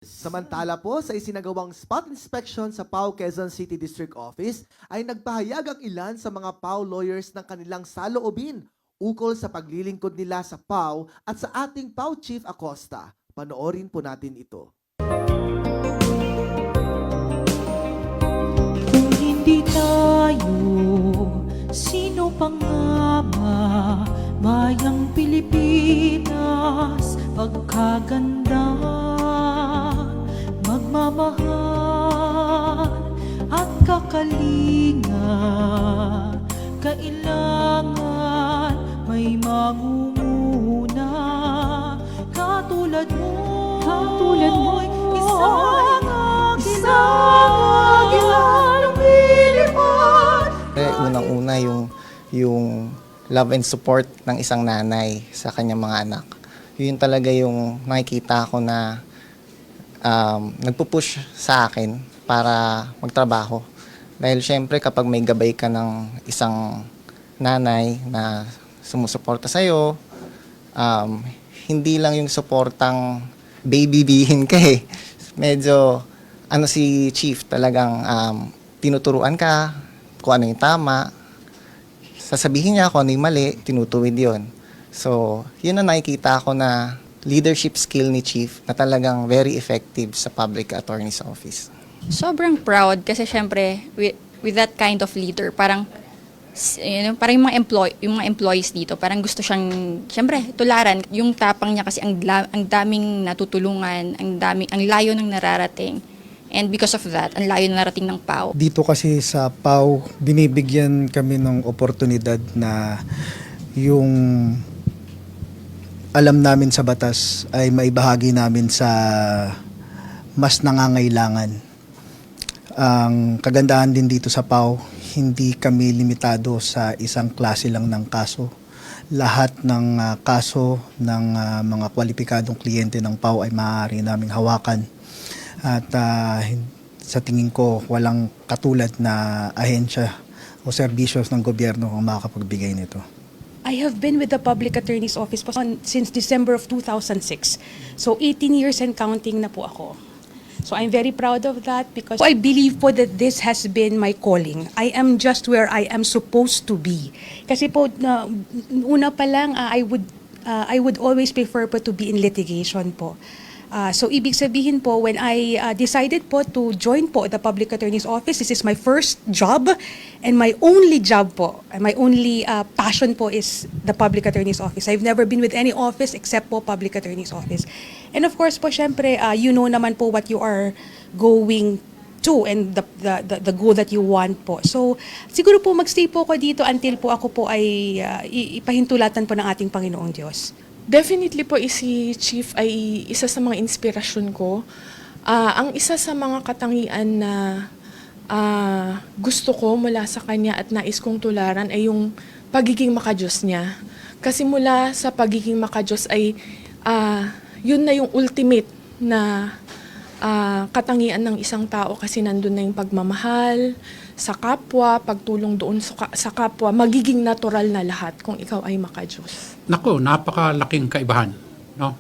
Samantala po sa isinagawang spot inspection sa PAO Quezon City District Office ay nagpahayag ang ilan sa mga PAO lawyers ng kanilang saloobin ukol sa paglilingkod nila sa PAO at sa ating PAO Chief Acosta. Panoorin po natin ito. Kung hindi tayo, sino pa nga ba? Bayang Pilipinas, pagkaganda, magmamahal at kakalinga. Kailangan may mangunguna katulad mo, isang agilang Pilipan. Unang-una yung love and support ng isang nanay sa kanyang mga anak. Yun talaga yung nakikita ko na nagpupush sa akin para magtrabaho. Dahil syempre kapag may gabay ka ng isang nanay na sumusuporta sa'yo, hindi lang yung suportang baby-bihin ka eh. Medyo si Chief talagang tinuturuan ka kung ano yung tama, sasabihin niya kung ano yung mali, tinutuwid yun. So, yun ang nakikita ko na leadership skill ni Chief na talagang very effective sa Public Attorney's Office. Sobrang proud kasi syempre with that kind of leader, parang parang yung mga employees dito, parang gusto siyang syempre tularan yung tapang niya kasi ang daming natutulungan, ang layo ng nararating. And because of that, ang layo na narating ng PAO. Dito kasi sa PAO, binibigyan kami ng oportunidad na yung alam namin sa batas ay maibahagi namin sa mas nangangailangan. Ang kagandahan din dito sa PAO, hindi kami limitado sa isang klase lang ng kaso. Lahat ng kaso ng mga kwalipikadong kliyente ng PAO ay maaari naming hawakan. At sa tingin ko, walang katulad na ahensya o serbisyos ng gobyerno ang makakapagbigay nito. I have been with the Public Attorney's Office po since December of 2006. So 18 years and counting na po ako. So I'm very proud of that because I believe po that this has been my calling. I am just where I am supposed to be. Kasi po, una pa lang, I would always prefer po to be in litigation po. So ibig sabihin po, when I decided po to join po the Public Attorney's Office, this is my first job and my only job po, and my only passion po is the Public Attorney's Office. I've never been with any office except po Public Attorney's Office. And of course po, syempre, you know naman po what you are going to and the goal that you want po. So siguro po magstay po ako dito until po ako po ay ipahintulatan po ng ating Panginoong Diyos. Definitely po si Chief ay isa sa mga inspirasyon ko. Ang isa sa mga katangian na gusto ko mula sa kanya at nais kong tularan ay yung pagiging makadiyos niya. Kasi mula sa pagiging makadiyos ay yun na yung ultimate na katangian ng isang tao kasi nandun na yung pagmamahal sa kapwa, pagtulong doon sa kapwa, magiging natural na lahat kung ikaw ay makadiyos. Nako, napakalaking kaibahan. No?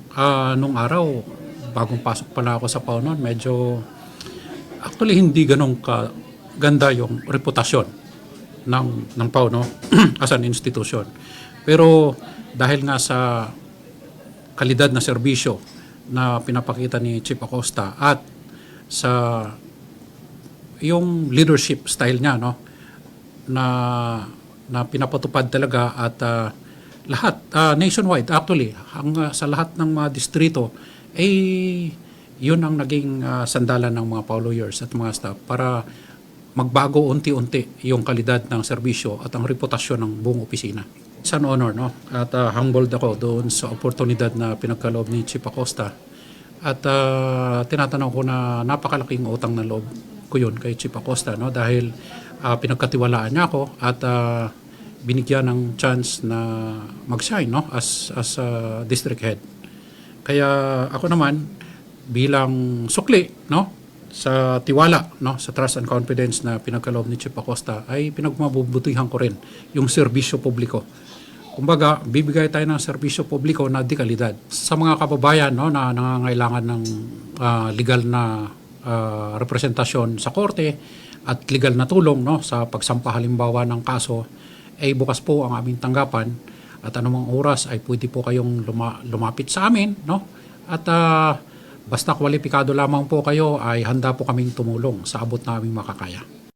Nung araw, bagong pasok pala ako sa PAO noon, medyo actually hindi ganun kaganda yung reputasyon ng PAO no? as an institution. Pero dahil nga sa kalidad na serbisyo na pinapakita ni Chief Acosta at sa yung leadership style niya no na pinapatupad talaga at lahat nationwide actually sa lahat ng mga distrito yun ang naging sandalan ng mga PAO lawyers at mga staff para magbago unti-unti yung kalidad ng serbisyo at ang reputasyon ng buong opisina. It's an honor no at humbled ako doon sa oportunidad na pinagkaloob ni Chief Acosta at tinatanong ko na napakalaking utang na loob ko yun kay Chief Acosta no dahil pinagkatiwalaan niya ako at binigyan ng chance na mag-shine no as district head. Kaya ako naman bilang sukli no sa tiwala no sa trust and confidence na pinagkaloob ni Chief Acosta ay pinagmabubutihan ko rin yung serbisyo publiko kumbaga, bibigay tayo ng serbisyo publiko na di kalidad. Sa mga kababayan no, na nangangailangan ng legal na representasyon sa korte at legal na tulong no, sa pagsampa halimbawa ng kaso, ay bukas po ang aming tanggapan at anumang oras ay pwede po kayong lumapit sa amin. No? At basta kwalipikado lamang po kayo ay handa po kaming tumulong sa abot na aming makakaya.